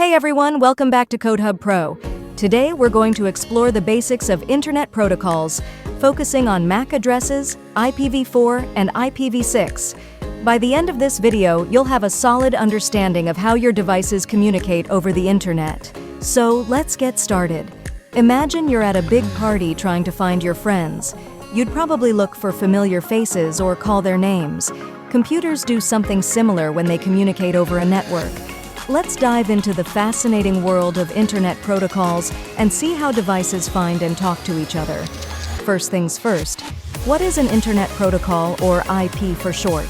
Hey everyone, welcome back to CodeHub Pro. Today we're going to explore the basics of Internet protocols, focusing on MAC addresses, IPv4, and IPv6. By the end of this video, you'll have a solid understanding of how your devices communicate over the Internet. So let's get started. Imagine you're at a big party trying to find your friends. You'd probably look for familiar faces or call their names. Computers do something similar when they communicate over a network. Let's dive into the fascinating world of Internet protocols and see how devices find and talk to each other. First things first, what is an Internet protocol, or IP for short?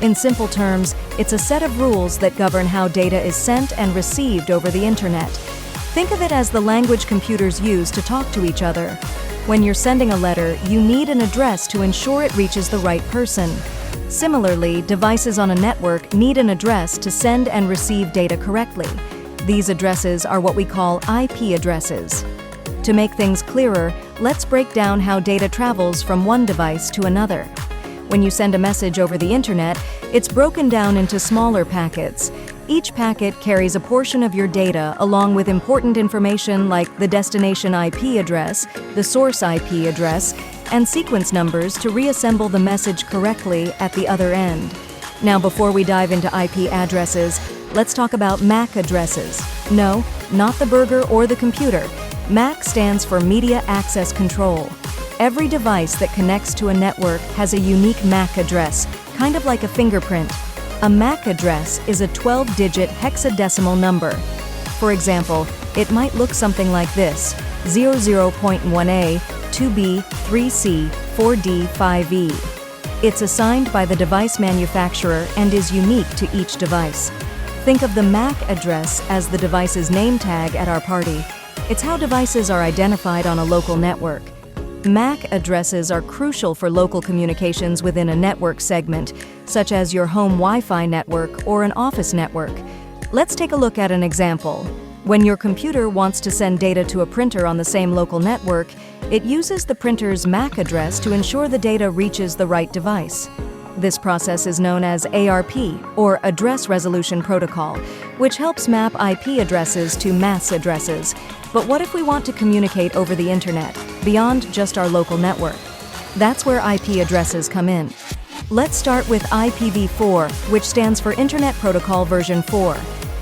In simple terms, it's a set of rules that govern how data is sent and received over the Internet. Think of it as the language computers use to talk to each other. When you're sending a letter, you need an address to ensure it reaches the right person. Similarly, devices on a network need an address to send and receive data correctly. These addresses are what we call IP addresses. To make things clearer, let's break down how data travels from one device to another. When you send a message over the Internet, it's broken down into smaller packets. Each packet carries a portion of your data along with important information like the destination IP address, the source IP address, and sequence numbers to reassemble the message correctly at the other end. Now, before we dive into IP addresses, let's talk about MAC addresses. No, not the burger or the computer. MAC stands for Media Access Control. Every device that connects to a network has a unique MAC address, kind of like a fingerprint. A MAC address is a 12-digit hexadecimal number. For example, it might look something like this: 00.1A, 2B, 3C, 4D, 5E. It's assigned by the device manufacturer and is unique to each device. Think of the MAC address as the device's name tag at our party. It's how devices are identified on a local network. MAC addresses are crucial for local communications within a network segment, such as your home Wi-Fi network or an office network. Let's take a look at an example. When your computer wants to send data to a printer on the same local network, it uses the printer's MAC address to ensure the data reaches the right device. This process is known as ARP, or Address Resolution Protocol, which helps map IP addresses to MAC addresses. But what if we want to communicate over the Internet, beyond just our local network? That's where IP addresses come in. Let's start with IPv4, which stands for Internet Protocol version 4.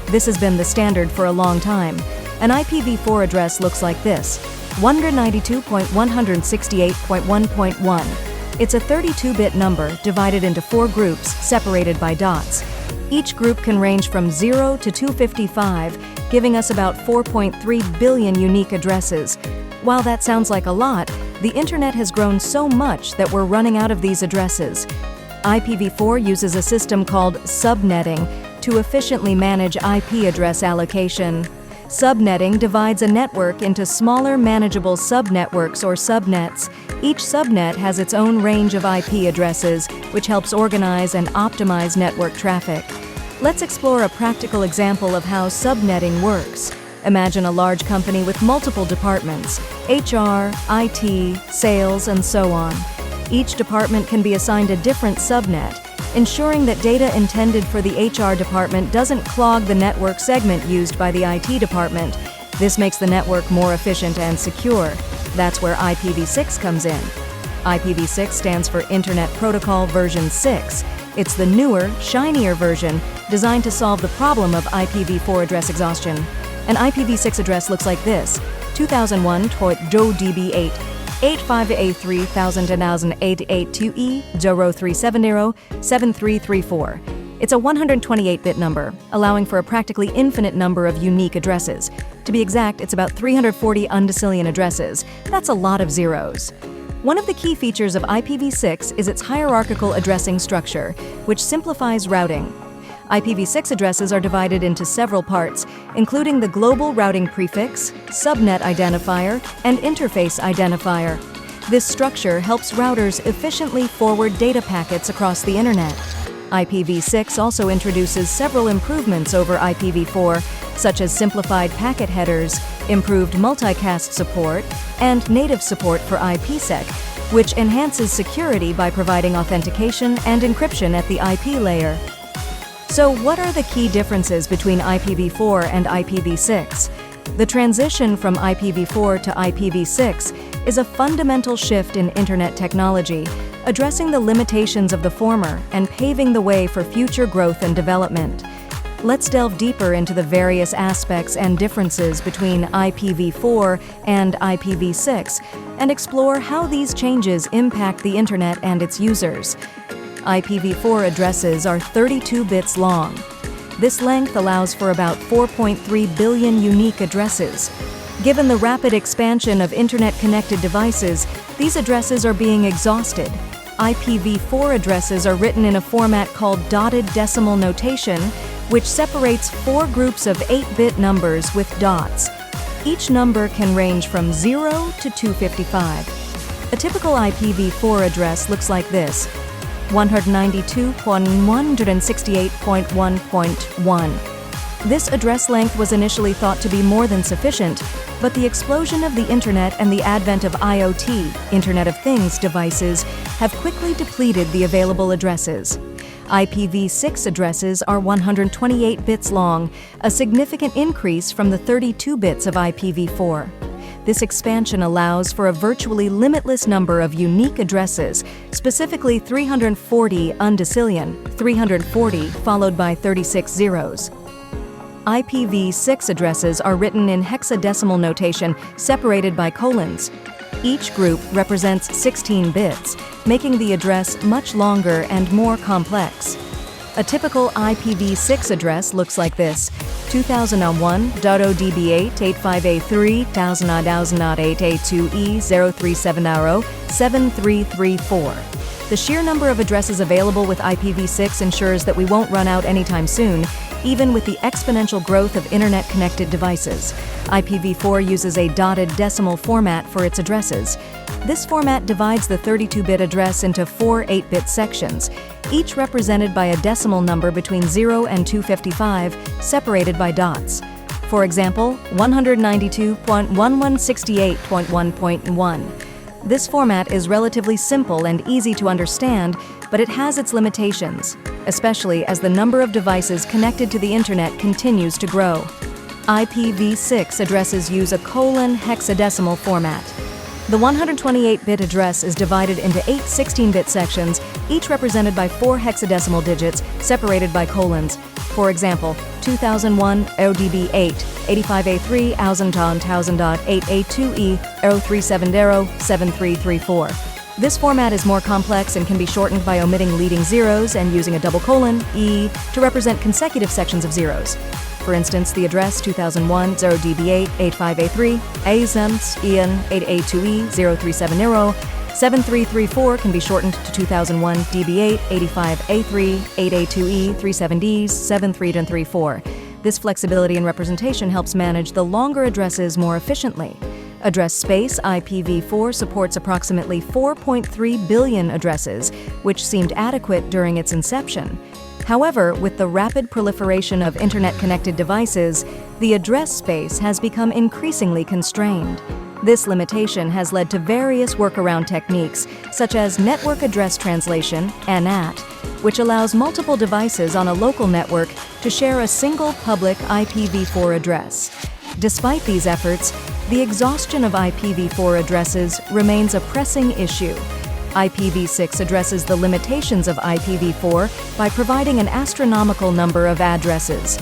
This has been the standard for a long time. An IPv4 address looks like this: 192.168.1.1. It's a 32-bit number divided into 4 groups separated by dots. Each group can range from 0 to 255, giving us about 4.3 billion unique addresses. While that sounds like a lot, the Internet has grown so much that we're running out of these addresses. IPv4 uses a system called subnetting to efficiently manage IP address allocation. Subnetting divides a network into smaller, manageable subnetworks or subnets. Each subnet has its own range of IP addresses, which helps organize and optimize network traffic. Let's explore a practical example of how subnetting works. Imagine a large company with multiple departments: HR, IT, sales, and so on. Each department can be assigned a different subnet, ensuring that data intended for the HR department doesn't clog the network segment used by the IT department. This makes the network more efficient and secure. That's where IPv6 comes in. IPv6 stands for Internet Protocol version 6. It's the newer, shinier version designed to solve the problem of IPv4 address exhaustion. An IPv6 address looks like this: 2001.db8. 85A3000-882E 0370-7334. It's a 128-bit number, allowing for a practically infinite number of unique addresses. To be exact, it's about 340 undecillion addresses. That's a lot of zeros. One of the key features of IPv6 is its hierarchical addressing structure, which simplifies routing. IPv6 addresses are divided into several parts, including the global routing prefix, subnet identifier, and interface identifier. This structure helps routers efficiently forward data packets across the Internet. IPv6 also introduces several improvements over IPv4, such as simplified packet headers, improved multicast support, and native support for IPsec, which enhances security by providing authentication and encryption at the IP layer. So what are the key differences between IPv4 and IPv6? The transition from IPv4 to IPv6 is a fundamental shift in Internet technology, addressing the limitations of the former and paving the way for future growth and development. Let's delve deeper into the various aspects and differences between IPv4 and IPv6 and explore how these changes impact the Internet and its users. IPv4 addresses are 32 bits long. This length allows for about 4.3 billion unique addresses. Given the rapid expansion of Internet-connected devices, these addresses are being exhausted. IPv4 addresses are written in a format called dotted decimal notation, which separates 4 groups of 8-bit numbers with dots. Each number can range from 0 to 255. A typical IPv4 address looks like this: 192.168.1.1. This address length was initially thought to be more than sufficient, but the explosion of the Internet and the advent of IoT, Internet of Things, devices have quickly depleted the available addresses. IPv6 addresses are 128 bits long, a significant increase from the 32 bits of IPv4. This expansion allows for a virtually limitless number of unique addresses, specifically 340 undecillion, 340 followed by 36 zeros. IPv6 addresses are written in hexadecimal notation separated by colons. Each group represents 16 bits, making the address much longer and more complex. A typical IPv6 address looks like this: 2001.0db885a3 1000.8a2e037 The sheer number of addresses available with IPv6 ensures that we won't run out anytime soon, even with the exponential growth of Internet-connected devices. IPv4 uses a dotted decimal format for its addresses. This format divides the 32-bit address into 4 8-bit sections, each represented by a decimal number between 0 and 255, separated by dots. For example, 192.1168.1.1. This format is relatively simple and easy to understand, but it has its limitations, especially as the number of devices connected to the Internet continues to grow. IPv6 addresses use a colon hexadecimal format. The 128-bit address is divided into 8 16-bit sections, each represented by 4 hexadecimal digits separated by colons. For example, 2001 ODB8 85A3 1000.8A2E037 This format is more complex and can be shortened by omitting leading zeros and using a double colon, E, to represent consecutive sections of zeros. For instance, the address 2001 0db8 85A3 ASMS 7334 can be shortened to 2001 db8 85A3 8A2E 37Ds 7334. This flexibility in representation helps manage the longer addresses more efficiently. Address space IPv4 supports approximately 4.3 billion addresses, which seemed adequate during its inception. However, with the rapid proliferation of Internet-connected devices, the address space has become increasingly constrained. This limitation has led to various workaround techniques, such as network address translation, NAT, which allows multiple devices on a local network to share a single public IPv4 address. Despite these efforts, the exhaustion of IPv4 addresses remains a pressing issue. IPv6 addresses the limitations of IPv4 by providing an astronomical number of addresses,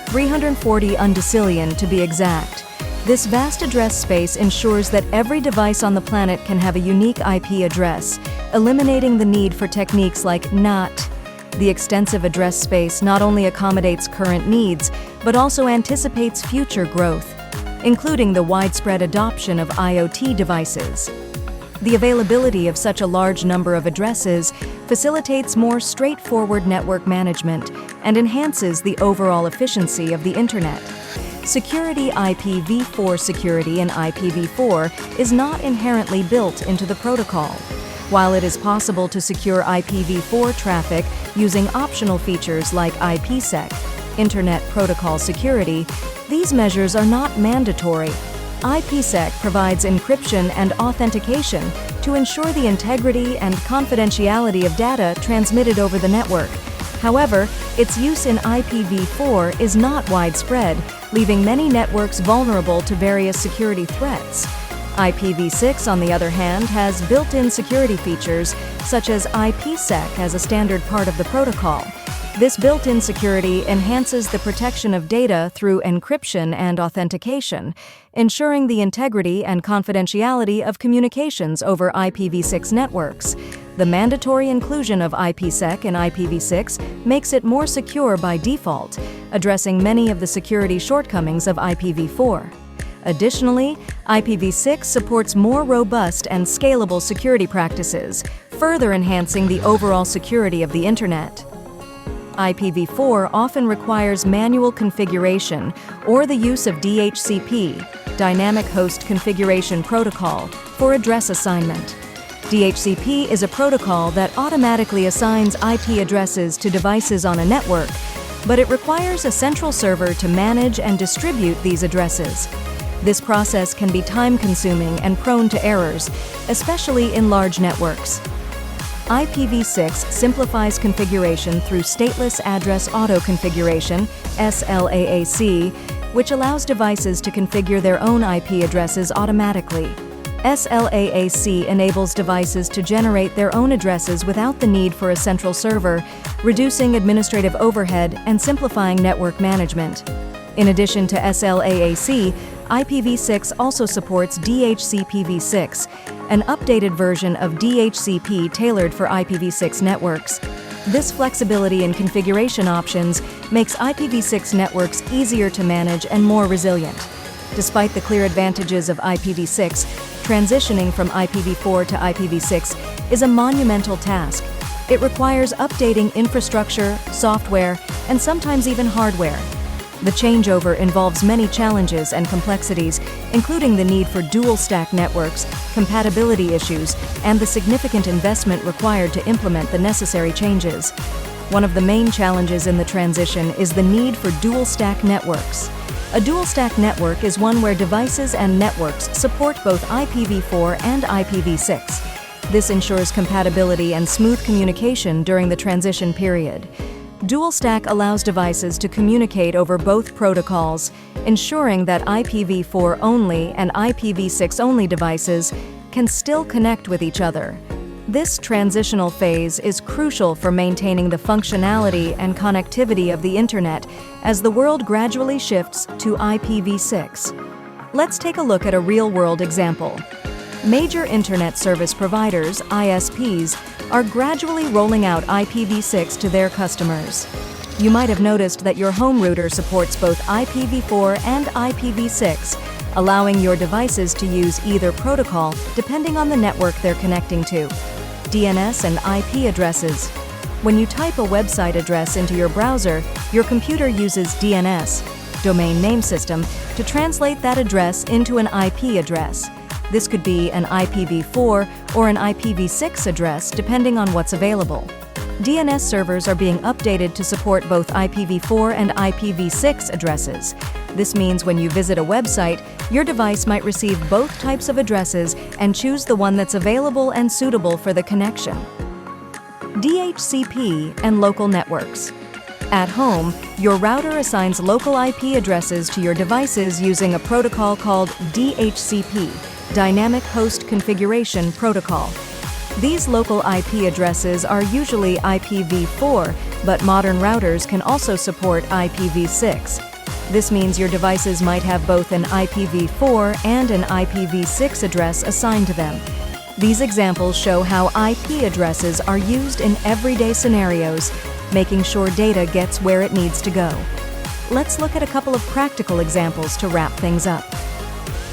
340 undecillion to be exact. This vast address space ensures that every device on the planet can have a unique IP address, eliminating the need for techniques like NAT. The extensive address space not only accommodates current needs, but also anticipates future growth, including the widespread adoption of IoT devices. The availability of such a large number of addresses facilitates more straightforward network management and enhances the overall efficiency of the Internet. Security IPv4 security in IPv4 is not inherently built into the protocol. While it is possible to secure IPv4 traffic using optional features like IPsec, Internet Protocol Security, these measures are not mandatory. IPsec provides encryption and authentication to ensure the integrity and confidentiality of data transmitted over the network. However, its use in IPv4 is not widespread, leaving many networks vulnerable to various security threats. IPv6, on the other hand, has built-in security features such as IPsec as a standard part of the protocol. This built-in security enhances the protection of data through encryption and authentication, ensuring the integrity and confidentiality of communications over IPv6 networks. The mandatory inclusion of IPsec in IPv6 makes it more secure by default, addressing many of the security shortcomings of IPv4. Additionally, IPv6 supports more robust and scalable security practices, further enhancing the overall security of the Internet. IPv4 often requires manual configuration or the use of DHCP, Dynamic Host Configuration Protocol, for address assignment. DHCP is a protocol that automatically assigns IP addresses to devices on a network, but it requires a central server to manage and distribute these addresses. This process can be time-consuming and prone to errors, especially in large networks. IPv6 simplifies configuration through Stateless Address Auto-Configuration, SLAAC, which allows devices to configure their own IP addresses automatically. SLAAC enables devices to generate their own addresses without the need for a central server, reducing administrative overhead and simplifying network management. In addition to SLAAC, IPv6 also supports DHCPv6, an updated version of DHCP tailored for IPv6 networks. This flexibility in configuration options makes IPv6 networks easier to manage and more resilient. Despite the clear advantages of IPv6, transitioning from IPv4 to IPv6 is a monumental task. It requires updating infrastructure, software, and sometimes even hardware. The changeover involves many challenges and complexities, including the need for dual-stack networks, compatibility issues, and the significant investment required to implement the necessary changes. One of the main challenges in the transition is the need for dual-stack networks. A dual-stack network is one where devices and networks support both IPv4 and IPv6. This ensures compatibility and smooth communication during the transition period. Dual-stack allows devices to communicate over both protocols, ensuring that IPv4 only and IPv6 only devices can still connect with each other. This transitional phase is crucial for maintaining the functionality and connectivity of the Internet as the world gradually shifts to IPv6. Let's take a look at a real-world example. Major Internet Service Providers, ISPs, are gradually rolling out IPv6 to their customers. You might have noticed that your home router supports both IPv4 and IPv6, allowing your devices to use either protocol depending on the network they're connecting to. DNS and IP addresses. When you type a website address into your browser, your computer uses DNS, Domain Name System, to translate that address into an IP address. This could be an IPv4 or an IPv6 address depending on what's available. DNS servers are being updated to support both IPv4 and IPv6 addresses. This means when you visit a website, your device might receive both types of addresses and choose the one that's available and suitable for the connection. DHCP and local networks. At home, your router assigns local IP addresses to your devices using a protocol called DHCP, Dynamic Host Configuration Protocol. These local IP addresses are usually IPv4, but modern routers can also support IPv6. This means your devices might have both an IPv4 and an IPv6 address assigned to them. These examples show how IP addresses are used in everyday scenarios, making sure data gets where it needs to go. Let's look at a couple of practical examples to wrap things up.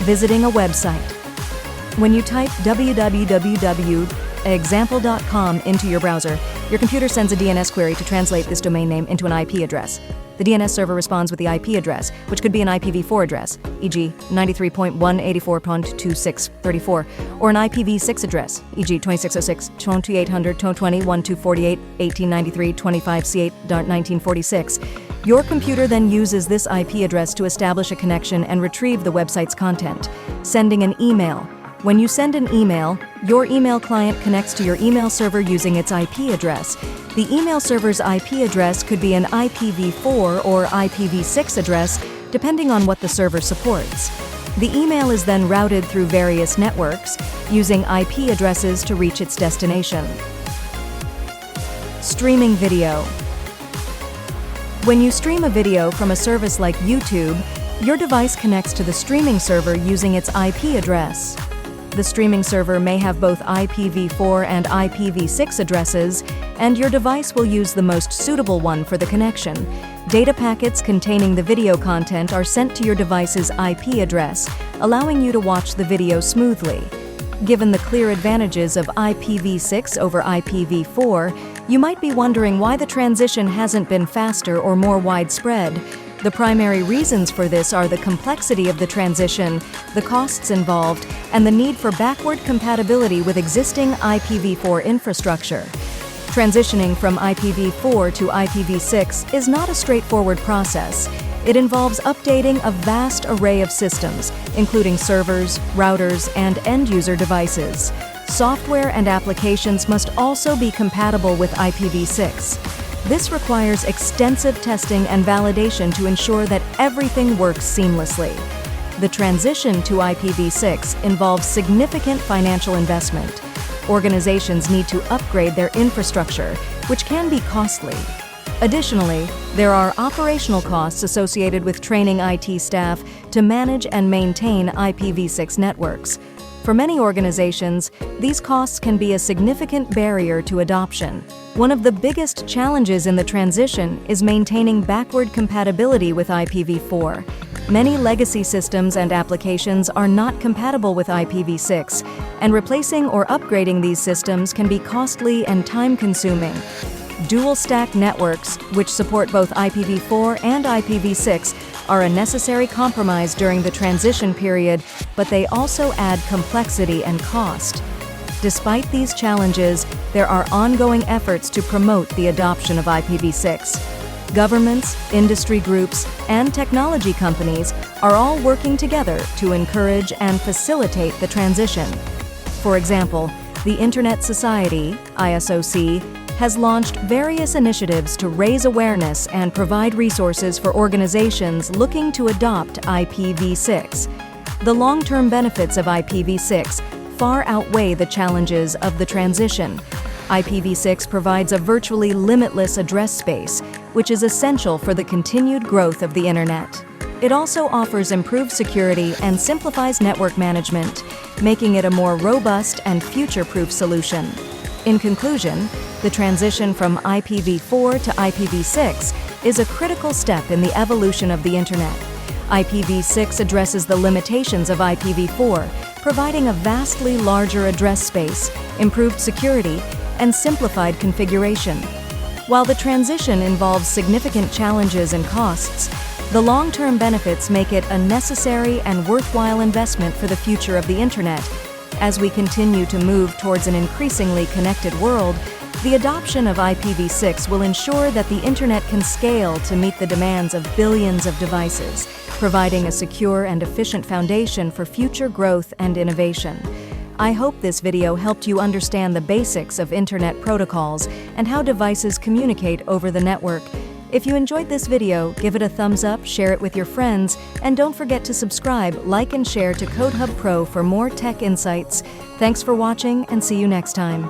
Visiting a website. When you type www.example.com into your browser, your computer sends a DNS query to translate this domain name into an IP address. The DNS server responds with the IP address, which could be an IPv4 address, e.g. 93.184.2634, or an IPv6 address, e.g. 2606, 2800, 220, 1248, 1893, 25C8.1946. Your computer then uses this IP address to establish a connection and retrieve the website's content. Sending an email. When you send an email, your email client connects to your email server using its IP address, The email server's IP address could be an IPv4 or IPv6 address, depending on what the server supports. The email is then routed through various networks, using IP addresses to reach its destination. Streaming video. When you stream a video from a service like YouTube, your device connects to the streaming server using its IP address. The streaming server may have both IPv4 and IPv6 addresses, and your device will use the most suitable one for the connection. Data packets containing the video content are sent to your device's IP address, allowing you to watch the video smoothly. Given the clear advantages of IPv6 over IPv4, you might be wondering why the transition hasn't been faster or more widespread. The primary reasons for this are the complexity of the transition, the costs involved, and the need for backward compatibility with existing IPv4 infrastructure. Transitioning from IPv4 to IPv6 is not a straightforward process. It involves updating a vast array of systems, including servers, routers, and end-user devices. Software and applications must also be compatible with IPv6. This requires extensive testing and validation to ensure that everything works seamlessly. The transition to IPv6 involves significant financial investment. Organizations need to upgrade their infrastructure, which can be costly. Additionally, there are operational costs associated with training IT staff to manage and maintain IPv6 networks. For many organizations, these costs can be a significant barrier to adoption. One of the biggest challenges in the transition is maintaining backward compatibility with IPv4. Many legacy systems and applications are not compatible with IPv6, and replacing or upgrading these systems can be costly and time-consuming. Dual-stack networks, which support both IPv4 and IPv6, are a necessary compromise during the transition period, but they also add complexity and cost. Despite these challenges, there are ongoing efforts to promote the adoption of IPv6. Governments, industry groups, and technology companies are all working together to encourage and facilitate the transition. For example, the Internet Society, ISOC, has launched various initiatives to raise awareness and provide resources for organizations looking to adopt IPv6. The long-term benefits of IPv6 far outweigh the challenges of the transition. IPv6 provides a virtually limitless address space, which is essential for the continued growth of the Internet. It also offers improved security and simplifies network management, making it a more robust and future-proof solution. In conclusion, the transition from IPv4 to IPv6 is a critical step in the evolution of the Internet. IPv6 addresses the limitations of IPv4, providing a vastly larger address space, improved security, and simplified configuration. While the transition involves significant challenges and costs, the long-term benefits make it a necessary and worthwhile investment for the future of the Internet. As we continue to move towards an increasingly connected world, the adoption of IPv6 will ensure that the Internet can scale to meet the demands of billions of devices, providing a secure and efficient foundation for future growth and innovation. I hope this video helped you understand the basics of Internet protocols and how devices communicate over the network. If you enjoyed this video, give it a thumbs up, share it with your friends, and don't forget to subscribe, like, and share to CodeHub Pro for more tech insights. Thanks for watching, and see you next time.